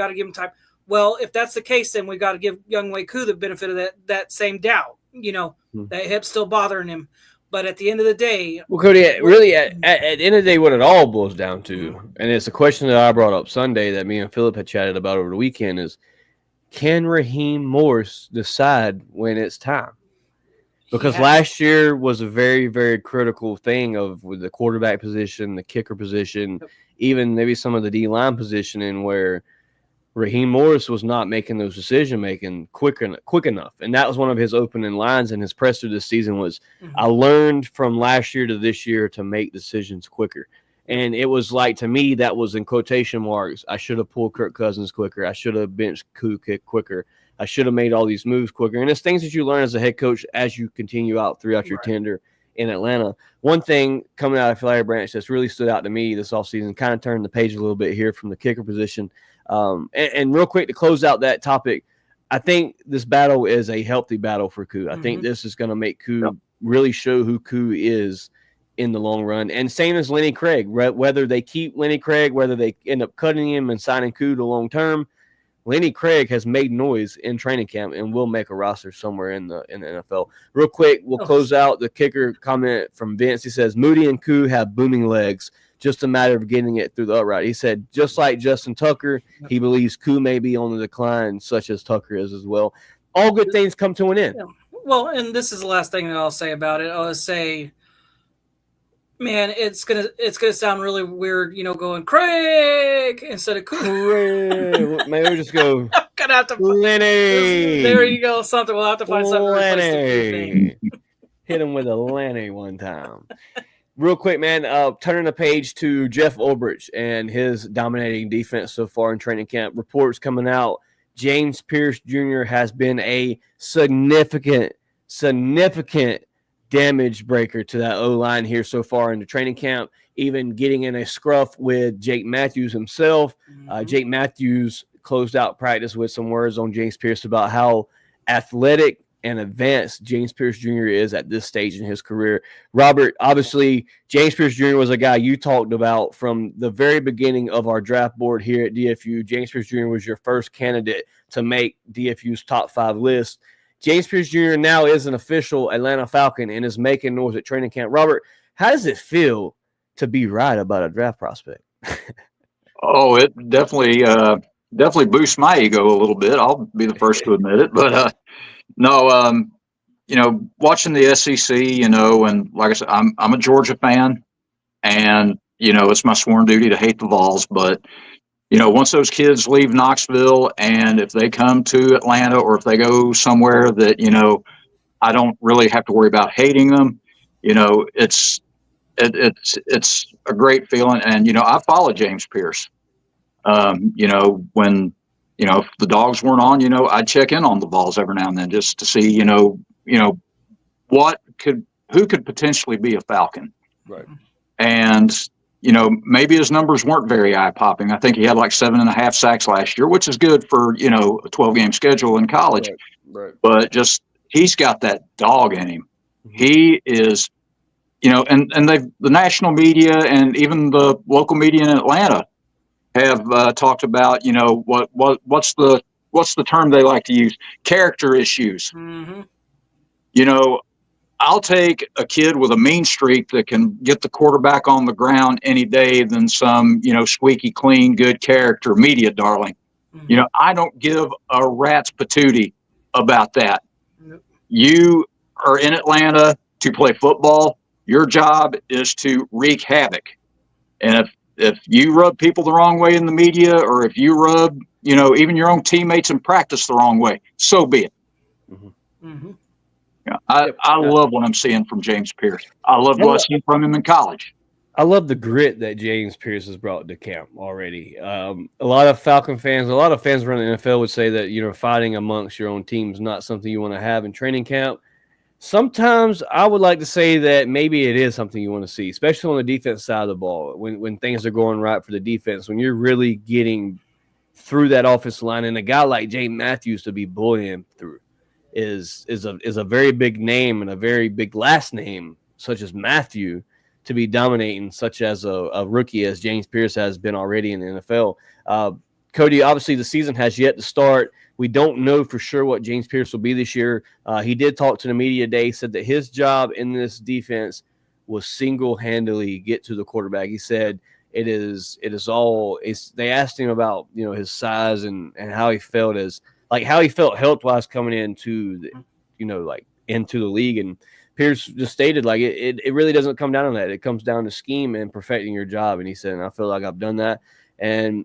Well, if that's the case, then we got to give Younghoe Koo the benefit of that same doubt. That hip's still bothering him. But at the end of the day, well, Cody, really, at the end of the day, what it all boils down to, and it's a question that I brought up Sunday that me and Philip had chatted about over the weekend, is can Raheem Morris decide when it's time? Because last year was a very, very critical thing with the quarterback position, the kicker position, even maybe some of the D-line positioning where Raheem Morris was not making those decision-making quick enough. And that was one of his opening lines in his presser this season was, I learned from last year to this year to make decisions quicker. And it was like, to me, that was in quotation marks. I should have pulled Kirk Cousins quicker. I should have benched Koo quicker. I should have made all these moves quicker. And it's things that you learn as a head coach as you continue out throughout your tenure in Atlanta. One thing coming out of Flowery Branch that's really stood out to me this offseason, kind of turned the page a little bit here from the kicker position. And real quick to close out that topic, I think this battle is a healthy battle for Koo. I think this is going to make Koo really show who Koo is in the long run. And same as Lenny Craig, whether they keep Lenny Craig, whether they end up cutting him and signing Koo to long term, Lenny Craig has made noise in training camp and will make a roster somewhere in the NFL. Real quick, we'll close out the kicker comment from Vince. He says, Moody and Koo have booming legs. Just a matter of getting it through the upright. He said, just like Justin Tucker, he believes Koo may be on the decline, such as Tucker is as well. All good things come to an end. Well, and this is the last thing that I'll say about it. I'll say Man, it's gonna sound really weird, going Craig instead of Craig. Maybe we'll just go. I'm gonna have to Lenny. There you go. Something we'll have to find something to replace the V thing. Hit him with a Lenny one time. Real quick, man. Turning the page to Jeff Ulbrich and his dominating defense so far in training camp. Reports coming out. James Pierce Jr. has been a significant damage breaker to that O-line here so far in the training camp, even getting in a scruff with Jake Matthews himself. Jake Matthews closed out practice with some words on James Pierce about how athletic and advanced James Pierce Jr. is at this stage in his career. Robert, obviously, James Pierce Jr. was a guy you talked about from the very beginning of our draft board here at DFU. James Pierce Jr. was your first candidate to make DFU's top 5 list. James Pierce Jr. now is an official Atlanta Falcon and is making noise at training camp. Robert, how does it feel to be right about a draft prospect? Oh, it definitely boosts my ego a little bit. I'll be the first to admit it. But no, watching the SEC, and like I said, I'm a Georgia fan, and it's my sworn duty to hate the Vols. But once those kids leave Knoxville, and if they come to Atlanta or if they go somewhere that, I don't really have to worry about hating them, it's a great feeling. And, I follow James Pierce. When, if the Dogs weren't on, I'd check in on the Vols every now and then just to see, who could potentially be a Falcon. Right. And, maybe his numbers weren't very eye-popping. I think he had like 7.5 sacks last year, which is good for, a 12-game schedule in college. Right. But just he's got that dog in him. Mm-hmm. He is, and the national media and even the local media in Atlanta have talked about, what's the term they like to use? Character issues. Mm-hmm. I'll take a kid with a mean streak that can get the quarterback on the ground any day than some, squeaky clean, good character media darling. Mm-hmm. I don't give a rat's patootie about that. Nope. You are in Atlanta to play football. Your job is to wreak havoc. And if you rub people the wrong way in the media, or if you rub, even your own teammates in practice the wrong way, so be it. Mm-hmm. Mm-hmm. I love what I'm seeing from James Pierce. I love what I've seen from him in college. I love the grit that James Pierce has brought to camp already. A lot of Falcon fans, a lot of fans around the NFL would say that, fighting amongst your own team is not something you want to have in training camp. Sometimes I would like to say that maybe it is something you want to see, especially on the defense side of the ball, when things are going right for the defense, when you're really getting through that offensive line, and a guy like James Matthews to be bullying through is a very big name and a very big last name, such as Matthew, to be dominating such as a rookie as James Pierce has been already in the NFL. Cody, obviously the season has yet to start. We don't know for sure what James Pierce will be this year. He did talk to the media today, said that his job in this defense was single-handedly get to the quarterback. He said they asked him about, his size and how he felt health-wise coming into into the league. And Pierce just stated it really doesn't come down to that. It comes down to scheme and perfecting your job. And he said, and I feel like I've done that. And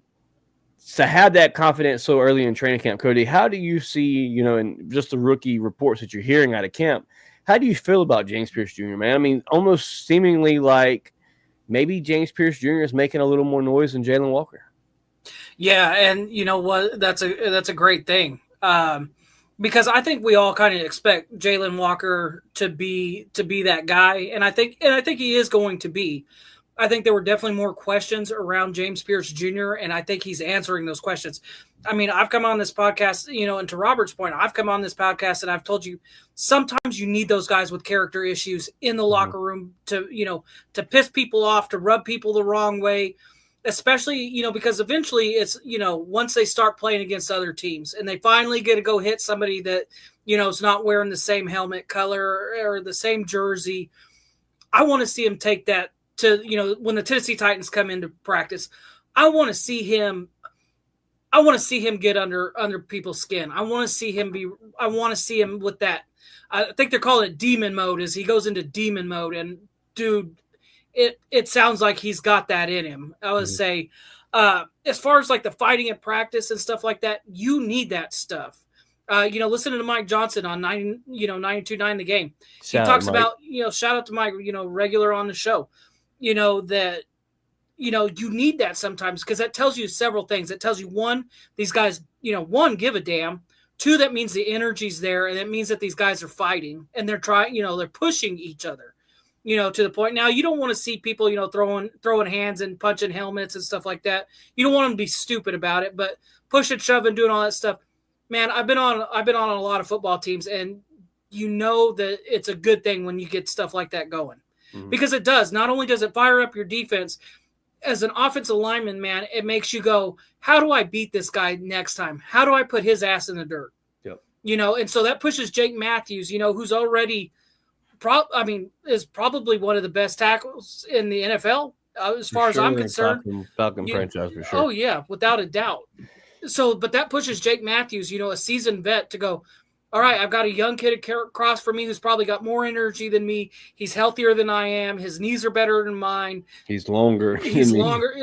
to have that confidence so early in training camp, Cody, how do you see, in just the rookie reports that you're hearing out of camp, how do you feel about James Pierce Jr., man? I mean, almost seemingly like maybe James Pierce Jr. is making a little more noise than Jalen Walker. Yeah, and you know what? That's a great thing, because I think we all kind of expect Jalen Walker to be that guy, and I think he is going to be. I think there were definitely more questions around James Pierce Jr., and I think he's answering those questions. I mean, I've come on this podcast, and to Robert's point, I've come on this podcast and I've told you sometimes you need those guys with character issues in the locker room to piss people off, to rub people the wrong way, especially, because eventually it's, once they start playing against other teams and they finally get to go hit somebody that, is not wearing the same helmet color or the same jersey. I want to see him take that to, when the Tennessee Titans come into practice. I want to see him get under people's skin. I want to see him with that. I think they're calling it demon mode, as he goes into demon mode. And dude, it sounds like he's got that in him. I would say, as far as like the fighting in practice and stuff like that, you need that stuff. Listening to Mike Johnson on 92.9 The Game. He talks about, shout out to Mike, regular on the show, that, you need that sometimes because that tells you several things. It tells you, one, these guys, one, give a damn. Two, that means the energy's there, and it means that these guys are fighting and they're trying, they're pushing each other, to the point. Now, you don't want to see people, throwing hands and punching helmets and stuff like that. You don't want them to be stupid about it, but pushing, shoving, doing all that stuff. Man, I've been on a lot of football teams, and that it's a good thing when you get stuff like that going, because it does. Not only does it fire up your defense, as an offensive lineman, man, it makes you go, how do I beat this guy next time? How do I put his ass in the dirt? Yep. And so that pushes Jake Matthews, who's already, is probably one of the best tackles in the NFL, as far as I'm concerned. Falcon franchise for sure. Oh yeah, without a doubt. So, but that pushes Jake Matthews, a seasoned vet, to go, all right, I've got a young kid across from me who's probably got more energy than me. He's healthier than I am. His knees are better than mine. He's longer.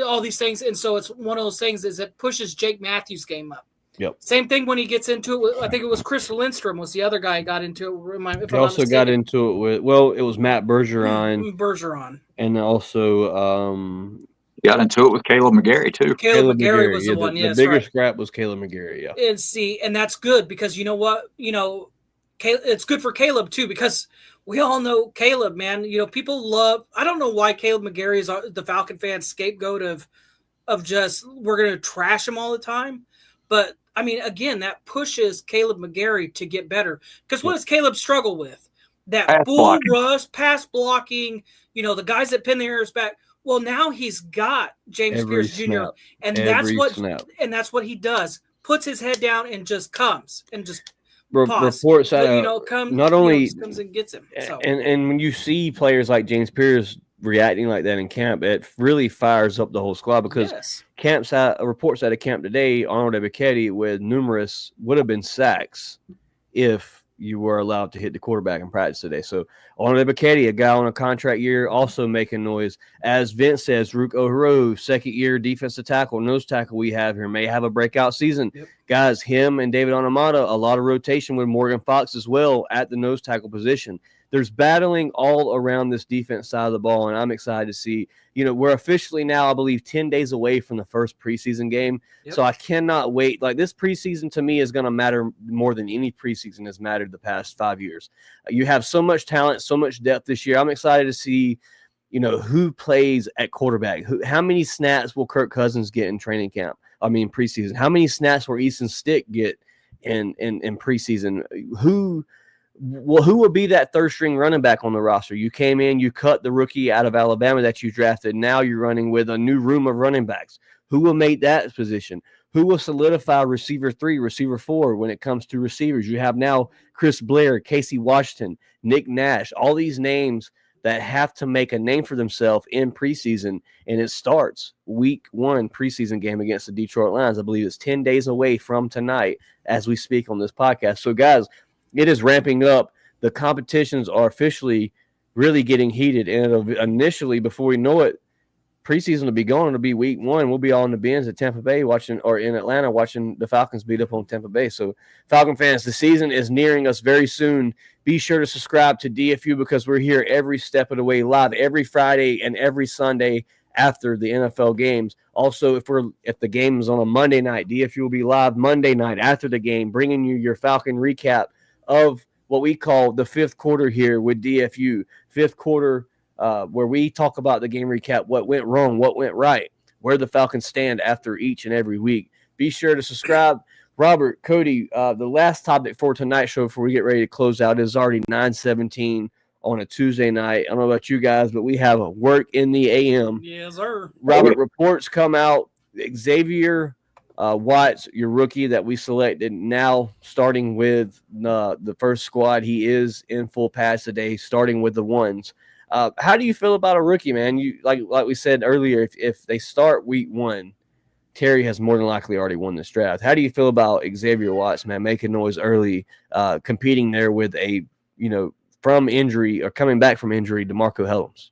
All these things. And so it's one of those things is it pushes Jake Matthews' game up. Yep. Same thing when he gets into it. I think it was Chris Lindstrom was the other guy who got into it. He also got into it with, it was Matt Bergeron. And also got into it with Caleb McGarry too. Caleb McGarry was the one. The bigger scrap was Caleb McGarry. Yeah. And that's good because you know what? It's good for Caleb too because we all know Caleb, man. People love. I don't know why Caleb McGarry is the Falcon fan scapegoat of just we're going to trash him all the time. But again, that pushes Caleb McGarry to get better because what does Caleb struggle with? That bull rush, pass blocking. The guys that pin their ears back. Well, now he's got James Pierce Jr. And that's what he does. Puts his head down and just comes and just reports that comes and gets him. So. And when you see players like James Pierce reacting like that in camp, it really fires up the whole squad because reports out of camp today, Arnold Ebiketie with numerous would have been sacks if you were allowed to hit the quarterback in practice today. So Arnold Ebiketie, a guy on a contract year, also making noise. As Vince says, Rook O'Haro, second-year defensive tackle, nose tackle we have here, may have a breakout season. Yep. Guys, him and David Onamata, a lot of rotation with Morgan Fox as well at the nose tackle position. There's battling all around this defense side of the ball, and I'm excited to see. We're officially now, I believe, 10 days away from the first preseason game. Yep. So I cannot wait. Like, this preseason to me is going to matter more than any preseason has mattered the past 5 years. You have so much talent, so much depth this year. I'm excited to see, who plays at quarterback. How many snaps will Kirk Cousins get in training camp? Preseason. How many snaps will Easton Stick get in preseason? Who will be that third string running back on the roster? You came in, you cut the rookie out of Alabama that you drafted. Now you're running with a new room of running backs. Who will make that position? Who will solidify receiver 3, receiver 4 when it comes to receivers? You have now Chris Blair, Casey Washington, Nick Nash, all these names that have to make a name for themselves in preseason, and it starts week 1 preseason game against the Detroit Lions. I believe it's 10 days away from tonight as we speak on this podcast. So, guys, it is ramping up. The competitions are officially really getting heated. And initially, before we know it, preseason will be gone. It'll be week 1. We'll be all in the bins at Tampa Bay or in Atlanta watching the Falcons beat up on Tampa Bay. So, Falcon fans, the season is nearing us very soon. Be sure to subscribe to DFU because we're here every step of the way, live every Friday and every Sunday after the NFL games. Also, if the game is on a Monday night, DFU will be live Monday night after the game, bringing you your Falcon recap of what we call the fifth quarter here with DFU. Fifth quarter, where we talk about the game recap, what went wrong, what went right, where the Falcons stand after each and every week. Be sure to subscribe. Robert, Cody, the last topic for tonight's show before we get ready to close out is already 9:17 on a Tuesday night. I don't know about you guys, but we have a work in the AM. Yes, sir. Robert, reports come out. Xavier Watts, your rookie that we selected, now starting with the first squad. He is in full pass today, starting with the ones. How do you feel about a rookie, man? You like we said earlier, if they start week 1, Terry has more than likely already won this draft. How do you feel about Xavier Watts, man, making noise early, competing there with from injury or coming back from injury, DeMarco Helms?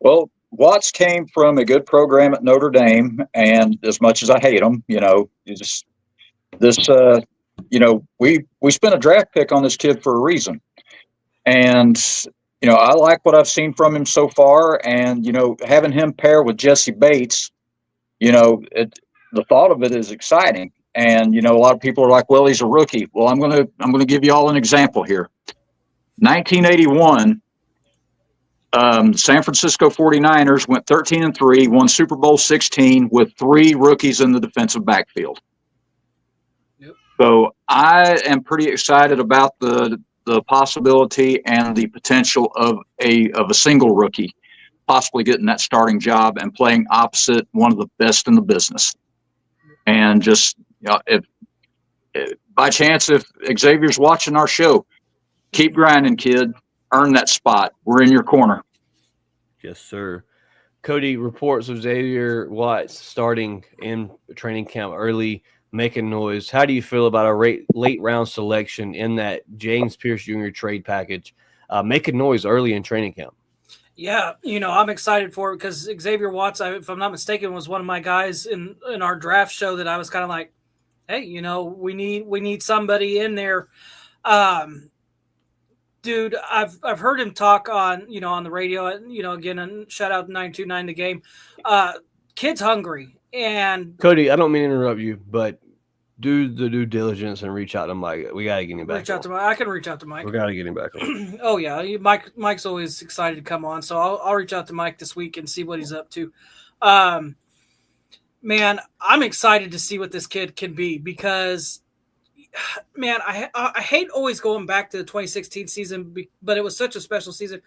Well, Watts came from a good program at Notre Dame, and as much as I hate him, we spent a draft pick on this kid for a reason, and I like what I've seen from him so far, and having him pair with Jesse Bates, the thought of it is exciting, and a lot of people are like, well, he's a rookie. Well, I'm gonna give you all an example here. 1981. San Francisco 49ers went 13-3, won Super Bowl 16 with 3 rookies in the defensive backfield. Yep. So I am pretty excited about the possibility and the potential of a single rookie possibly getting that starting job and playing opposite one of the best in the business. And just if by chance, if Xavier's watching our show, keep grinding, kid. Earn that spot. We're in your corner. Yes, sir. Cody, reports of Xavier Watts starting in training camp early, making noise. How do you feel about a late round selection in that James Pierce Jr. trade package, making noise early in training camp? Yeah, I'm excited for it because Xavier Watts, if I'm not mistaken, was one of my guys in our draft show that I was kind of like, hey, we need somebody in there. Dude, I've heard him talk on the radio, again, and shout out 929 The Game. Kid's hungry. And Cody, I don't mean to interrupt you, but do the due diligence and reach out to Mike. We got to get him back. I can reach out to Mike. We got to get him back on. Oh yeah, Mike's always excited to come on, so I'll reach out to Mike this week and see what he's up to. Man, I'm excited to see what this kid can be because, man, I hate always going back to the 2016 season, but it was such a special season.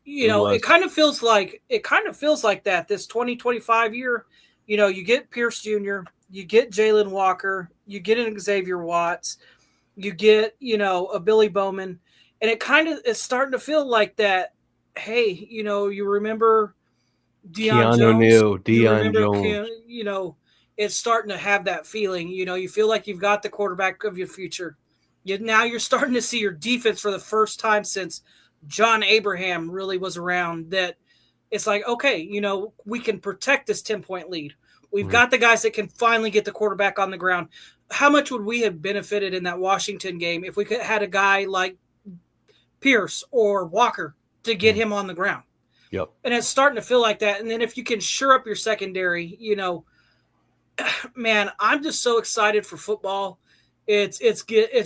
It kind of feels like that this 2025 year. You get Pierce Jr., you get Jalen Walker, you get an Xavier Watts, you get a Billy Bowman, and it's starting to feel like that. Hey, you remember Deion Jones, it's starting to have that feeling. You feel like you've got the quarterback of your future. Now you're starting to see your defense for the first time since John Abraham really was around. That it's like, okay, we can protect this 10-point lead. We've got the guys that can finally get the quarterback on the ground. How much would we have benefited in that Washington game if we could had a guy like Pierce or Walker to get him on the ground? Yep. And it's starting to feel like that. And then if you can shore up your secondary, man, I'm just so excited for football. It's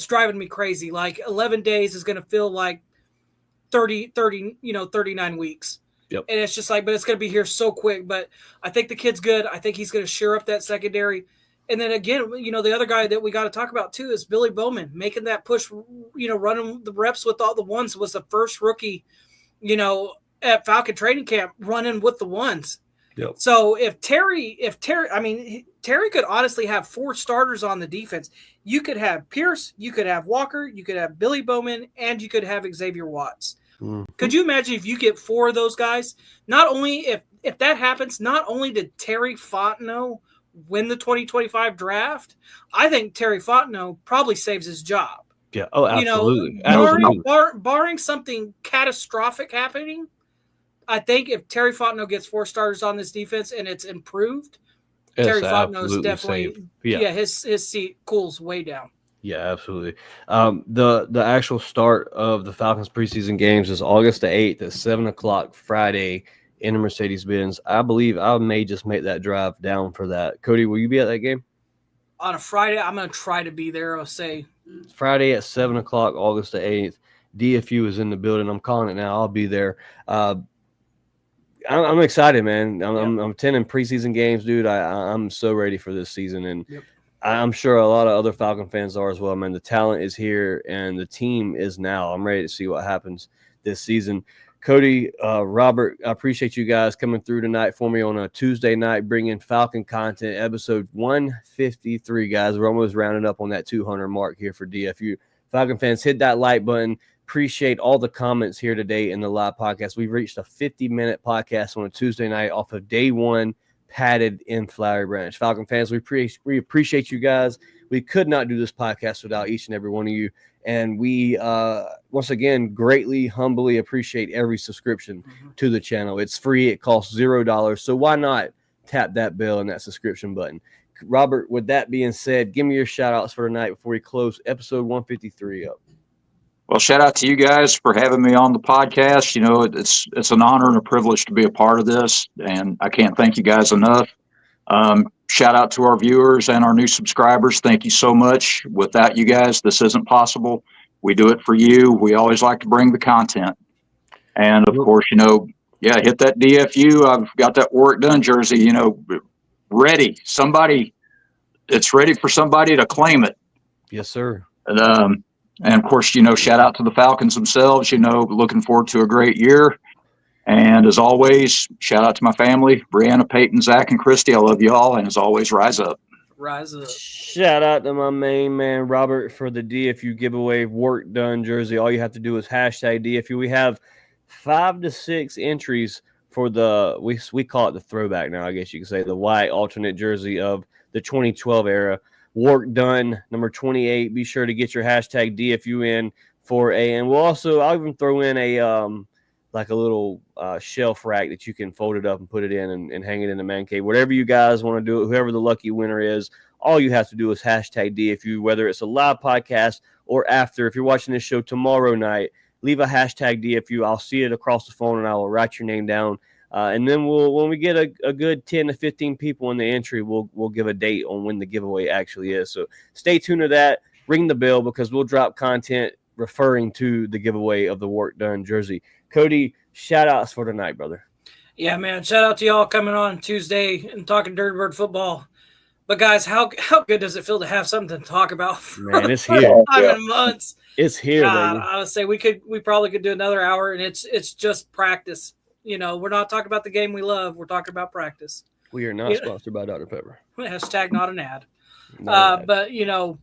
driving me crazy. Like 11 days is going to feel like 39 weeks. Yep. And it's just like, but it's going to be here so quick. But I think the kid's good. I think he's going to shore up that secondary. And then again, the other guy that we got to talk about too is Billy Bowman, making that push, running the reps with all the ones, was the first rookie, at Falcon training camp running with the ones. Yep. So Terry could honestly have 4 starters on the defense. You could have Pierce, you could have Walker, you could have Billy Bowman, and you could have Xavier Watts. Mm-hmm. Could you imagine if you get 4 of those guys? Not only if that happens, not only did Terry Fontenot win the 2025 draft, I think Terry Fontenot probably saves his job. Yeah. Oh, absolutely. Barring something catastrophic happening, I think if Terry Fontenot gets 4 starters on this defense and it's improved, Terry Fontenot is definitely his seat cools way down. Yeah, absolutely. The actual start of the Falcons preseason games is August the 8th at 7:00 Friday in the Mercedes-Benz. I believe I may just make that drive down for that. Cody, will you be at that game? On a Friday, I'm going to try to be there. I'll say Friday at 7:00, August the 8th. DFU is in the building. I'm calling it now. I'll be there. I'm excited, man. I'm attending preseason games, dude. I'm so ready for this season, and I'm sure a lot of other Falcon fans are as well, man. The talent is here, and the team is now. I'm ready to see what happens this season. Cody, Robert, I appreciate you guys coming through tonight for me on a Tuesday night, bringing Falcon content, episode 153, guys. We're almost rounding up on that 200 mark here for DFU. Falcon fans, hit that like button. Appreciate all the comments here today in the live podcast. We've reached a 50-minute podcast on a Tuesday night off of day 1. padded in Flowery Branch. Falcon fans, we appreciate you guys. We could not do this podcast without each and every one of you. And we, once again, greatly, humbly appreciate every subscription to the channel. It's free. It costs $0. So why not tap that bell and that subscription button? Robert, with that being said, give me your shout-outs for tonight before we close episode 153 up. Well, shout out to you guys for having me on the podcast. You know, it's an honor and a privilege to be a part of this, and I can't thank you guys enough. Shout out to our viewers and our new subscribers. Thank you so much. Without you guys, this isn't possible. We do it for you. We always like to bring the content. And of course, you know, yeah, hit that DFU. I've got that work done jersey, you know, ready. It's ready for somebody to claim it. Yes, sir. And of course, you know, shout out to the Falcons themselves, you know, looking forward to a great year. And as always, shout out to my family, Brianna, Peyton, Zach, and Christy. I love you all. And as always, rise up. Rise up. Shout out to my main man, Robert, for the DFU giveaway work done jersey. All you have to do is hashtag DFU. We have 5 to 6 entries for we call it the throwback now, I guess you could say, the white alternate jersey of the 2012 era. Work done, number 28. Be sure to get your hashtag DFU in for and I'll even throw in a like a little shelf rack that you can fold it up and put it in and hang it in the man cave. Whatever you guys want to do, whoever the lucky winner is, all you have to do is hashtag DFU, whether it's a live podcast or after. If you're watching this show tomorrow night, leave a hashtag DFU. I'll see it across the phone and I will write your name down. And then when we get a good 10 to 15 people in the entry, we'll give a date on when the giveaway actually is. So stay tuned to that. Ring the bell because we'll drop content referring to the giveaway of the work done jersey. Cody, shout outs for tonight, brother. Yeah, man. Shout out to y'all coming on Tuesday and talking Dirty Bird football. But guys, how good does it feel to have something to talk about? Man, it's here. Time in months. It's here. I would say we probably could do another hour, and it's just practice. You know, we're not talking about the game we love. We're talking about practice. We are not sponsored by Dr. Pepper. Hashtag not an ad. But, you know,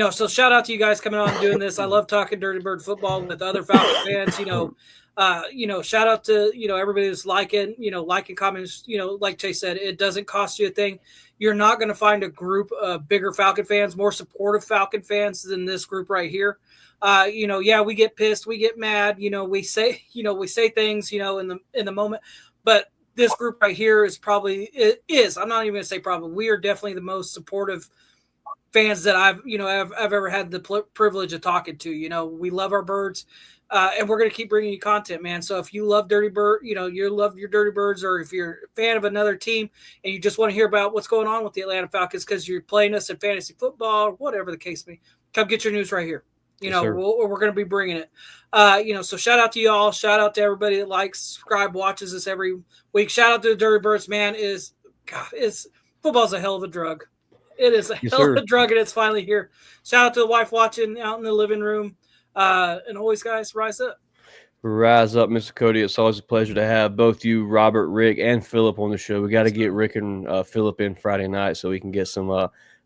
so shout out to you guys coming on and doing this. I love talking Dirty Bird football with other Falcon fans. Shout out to, everybody that's liking comments. Like Chase said, it doesn't cost you a thing. You're not going to find a group of bigger Falcon fans, more supportive Falcon fans than this group right here. We get pissed, we get mad, we say things, in the moment, but this group right here I'm not even going to say probably, we are definitely the most supportive fans that I've ever had the privilege of talking to. We love our birds, and we're going to keep bringing you content, man. So if you love Dirty Bird, you love your Dirty Birds, or if you're a fan of another team and you just want to hear about what's going on with the Atlanta Falcons because you're playing us in fantasy football, or whatever the case may be, come get your news right here. We're going to be bringing it. So shout out to y'all. Shout out to everybody that likes, subscribe, watches us every week. Shout out to the Dirty Birds, man. Football's a hell of a drug. It is a hell of a drug, and it's finally here. Shout out to the wife watching out in the living room. And always, guys, rise up. Rise up, Mr. Cody. It's always a pleasure to have both you, Robert, Rick, and Philip on the show. We got to get Rick and Philip in Friday night so we can get some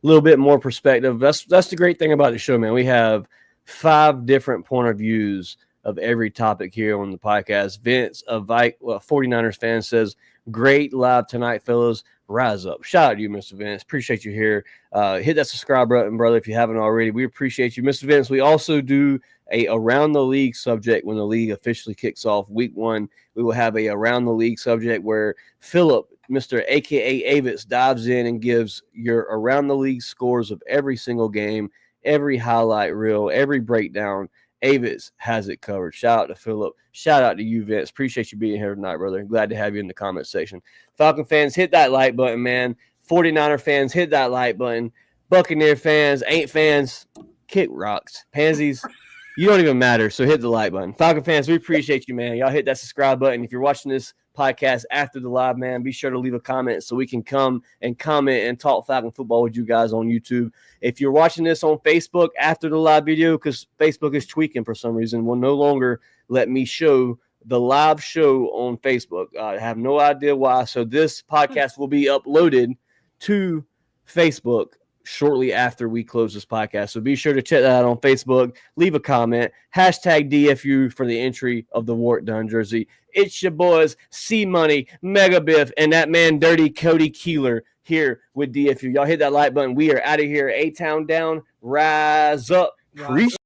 little bit more perspective. That's the great thing about the show, man. We have 5 different point of views of every topic here on the podcast. Vince, a 49ers fan, says, great live tonight, fellas. Rise up. Shout out to you, Mr. Vince. Appreciate you here. Hit that subscribe button, brother, if you haven't already. We appreciate you. Mr. Vince, we also do a Around the League subject when the league officially kicks off week 1. We will have a Around the League subject where Philip, Mr. AKA Avitz, dives in and gives your Around the League scores of every single game, every highlight reel, every breakdown. Avitz has it covered. Shout out to Philip. Shout out to you, Vince. Appreciate you being here tonight, brother. Glad to have you in the comment section. Falcon fans, hit that like button, man. 49er fans, hit that like button. Buccaneer fans, ain't fans, kick rocks. Pansies, you don't even matter, so hit the like button. Falcon fans, we appreciate you, man. Y'all hit that subscribe button. If you're watching this podcast after the live, man, be sure to leave a comment so we can come and comment and talk Falcon football with you guys on YouTube. If you're watching this on Facebook after the live video, because Facebook is tweaking for some reason, will no longer let me show the live show on Facebook. I have no idea why. So this podcast will be uploaded to Facebook shortly after we close this podcast. So be sure to check that out on Facebook. Leave a comment. Hashtag DFU for the entry of the Wart Dunn jersey. It's your boys, C-Money, Mega Biff, and that man, Dirty Cody Keeler, here with DFU. Y'all hit that like button. We are out of here. A-Town down. Rise up. Appreciate